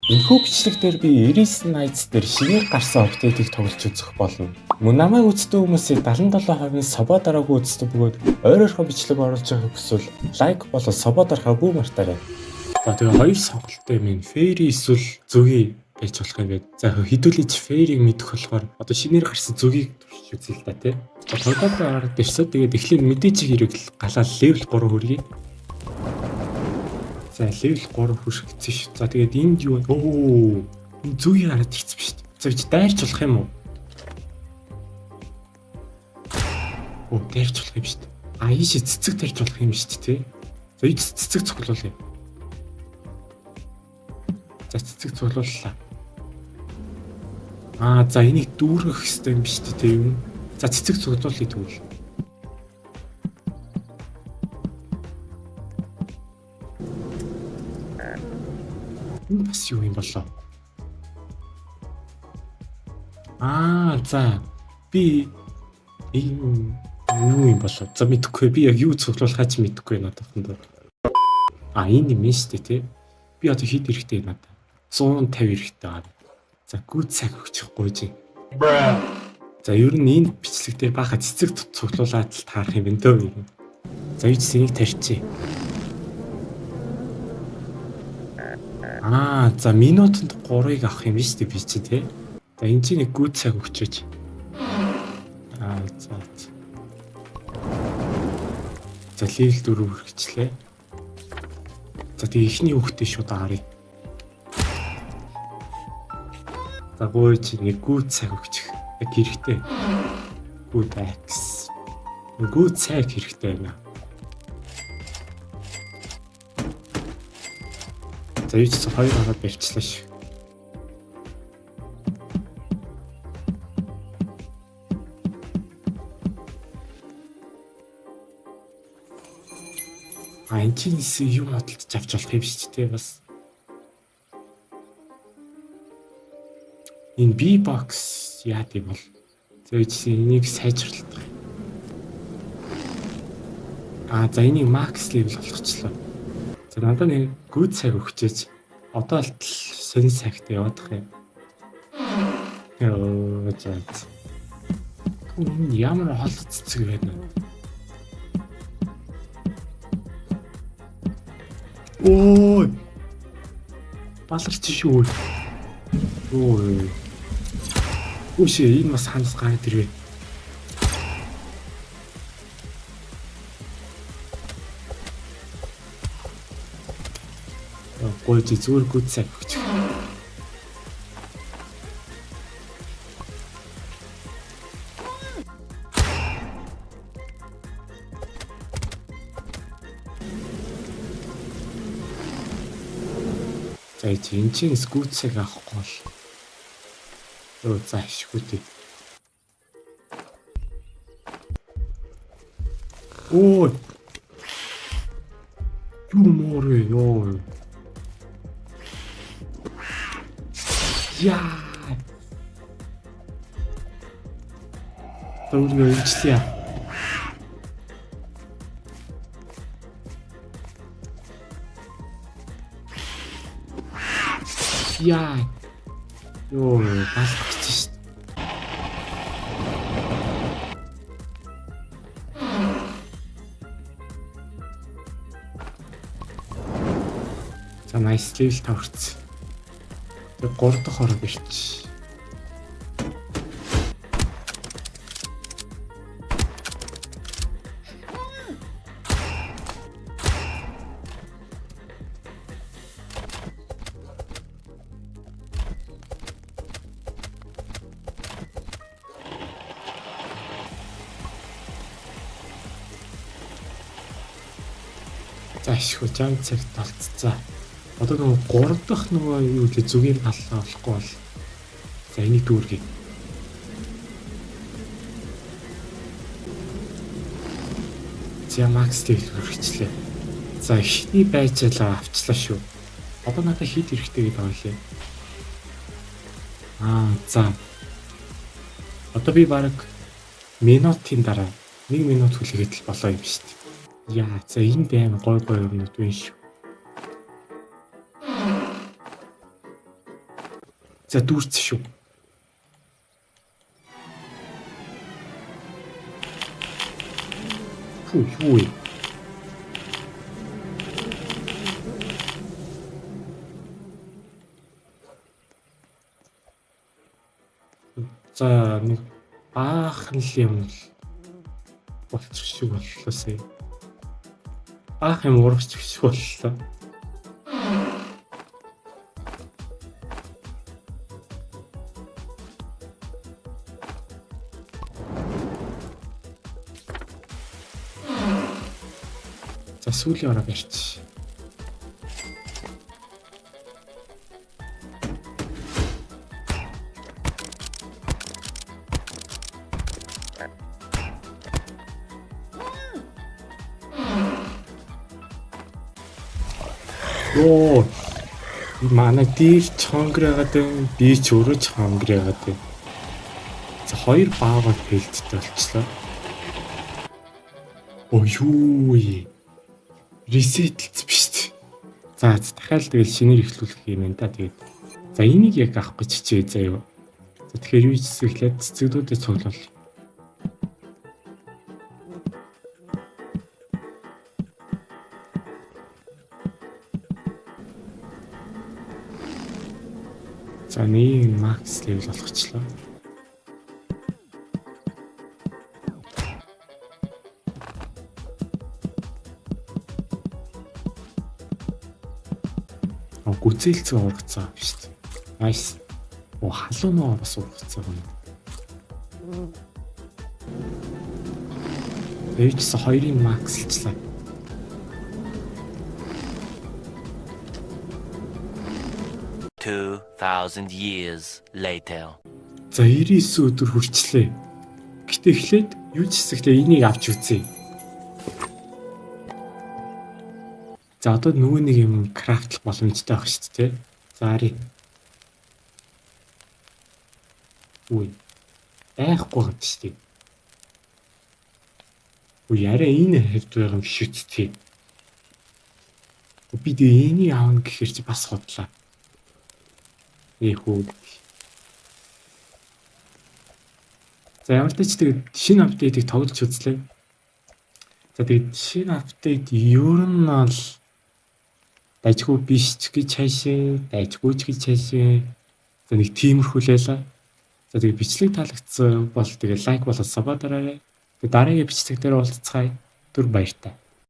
Энэхүү бичлэг дээр би Erased Knights дээр шинээр гарсан апдейтыг тоглож үзэх болно. Мөн намайг үздэг хүмүүсийн 77% собоо дараагүй үздэг бөгөөд ойрхон бичлэг оруулж байгааг хүсвэл лайк болон собоо дарахаа бүү мартаарай. За тэгээ хоёр сонголттой минь Fairy эсвэл Зүгийн байж болох юм гээд. За хэдүүлээч Fairy-г мэдэх болохоор одоо шинээр гарсан Зүгийг туршиж үзье л да тий. Тоглоод гараад ирсэ тэгээд эхлээд мэдээж хэрэг галаа level 3 хүргэе. За level 3 хүрчихсэн шүү. За тэгээд энд юу вэ? Оо, энэ Зүгийг хараад ирсэн биз дээ. За би дайрч болох юм уу? Оо, дайрч болох юм шүү дээ. А ийш цэцэг дайрч болох юм шүү дээ тий. За ийш цэцэг цуглуулъя. За цэцэг цуглууллаа. За энийг дүүргэх хэрэгтэй юм биш үү те юм. За цэцэг цуглуулъя тэгвэл. Энэ бас юу юм болоо? За би юу юм болоо? За мэдэхгүй би яг юу цуглуулахаа ч мэдэхгүй надад. Энэ юм шүү дээ те. Би одоо хэд хэрэгтэй надад? 150 хэрэгтэй байна. За гүд цаг өгчихгүй чинь. За ер нь энэ бичлэг дээр баха цэцэг цуглуулаад л таарах юм байна дөө. За юу ч энийг тарьчих. За минутанд 3-ыг авах юм биш үү би чи тий. За энэ чинь нэг гүд цаг өгчөөч. За level 4 хүрчихлээ. За тэгээ ихний хөвгтэй шууд харъя. За гойч нэг гүд цаг өгчих. Яг хэрэгтэй. Гүд X. Гүд цаг хэрэгтэй байна. За юу ч хоёр хараад барьчлаа шүү. Энэ чинь юу бодолж авч болох юм шүү дээ бас. Энэ B-box яа гэв бол зөөж энийг сайжруулах. За энийг max level болгочлоо. За надад нэг good цаг өгчөөч. Одоо л сонир цагт явах юм. За. Ямар хол цэцэг байна. Ой. Баларч шүү. Ой. Үгүй энэ бас ханаас гараад ирвэ. Гой зүгээр гүд цаг өгч. За энэ чинь гүд цаг авахгүй бол. За ашиггүй дээ. Ой. Юморы ёо. Яа. Төвлөө ичлээ. Яа. Ёо, бас чиш. За nice level таварч. Тэг 3 дахь хорог ирч. За ашгүй жам цаг толцсон. Одоо нөгөө 3 дахь нөгөө юу лээ зүгийн галлаа болохгүй бол. За энийг дүүргэе. За макс level хүрчихлээ. За ихний байжлаа авчлаа шүү. Одоо надад хит хэрэгтэй гэдэг байгаа лээ. За. Одоо би баг минутын дараа 1 минут хүлээгээд л болоо юм шүү дээ. Яа, за энэ байн гой юмнууд байна шүү. За дүүрч шүү. Юу. За нэг баахан л юм болчих шиг боллоо сая. Баах юм урагч шиг боллоо. За сүүлийн ороо барьчих. Оо манай дээр чонграагаад би ч өөрөө чонграагаад. За хоёр баагаар фейлдтэй болчихлоо. Оо юу ресетлц биш үү? За дахиад тэгэл шинээр эхлүүлэх юм энэ та тэгээд. За энийг яг авах гэж хичээ заяа. За тэгэхээр юу ч ихлээд цэцэгдүүдэд цуглал. За нэг макс левел болгочлоо. Гүцээлцээ ургацсан биш үү? Nice. Оо халуунаа бас ургацсан юм. Эйчс хоёрын макслцлаа. $2,000 years later. За 99 өдөр хүрчлээ. Гэтэ эхлээд юу ч хэсэгтээ энийг авч үзье. За одоо нөгөө нэг юм крафтлах боломжтой байх шүү дээ. За ари. Үй. Байхгүй гад шүү дээ. Үй арай энэ хэвд байгаа юм шүү дээ. Би дэ энийг аавна гэхэр чи бас хотлаа. Хүү. За ямар ч тэгээд шинэ апдейтыг тоглож үзлээ. За тэгээд шинэ апдейт ер нь бол дайггүй биш ч гэж хайшаа, дайггүй ч гэж хайшаа. За нэг тиймэрхүү лээла. За тэгээд бичлэг таалагдсан бол тэгээд лайк болоод сабаа дараарай. Тэгээд дараагийн бичлэг дээр уулзцгаая. Түр баяртай.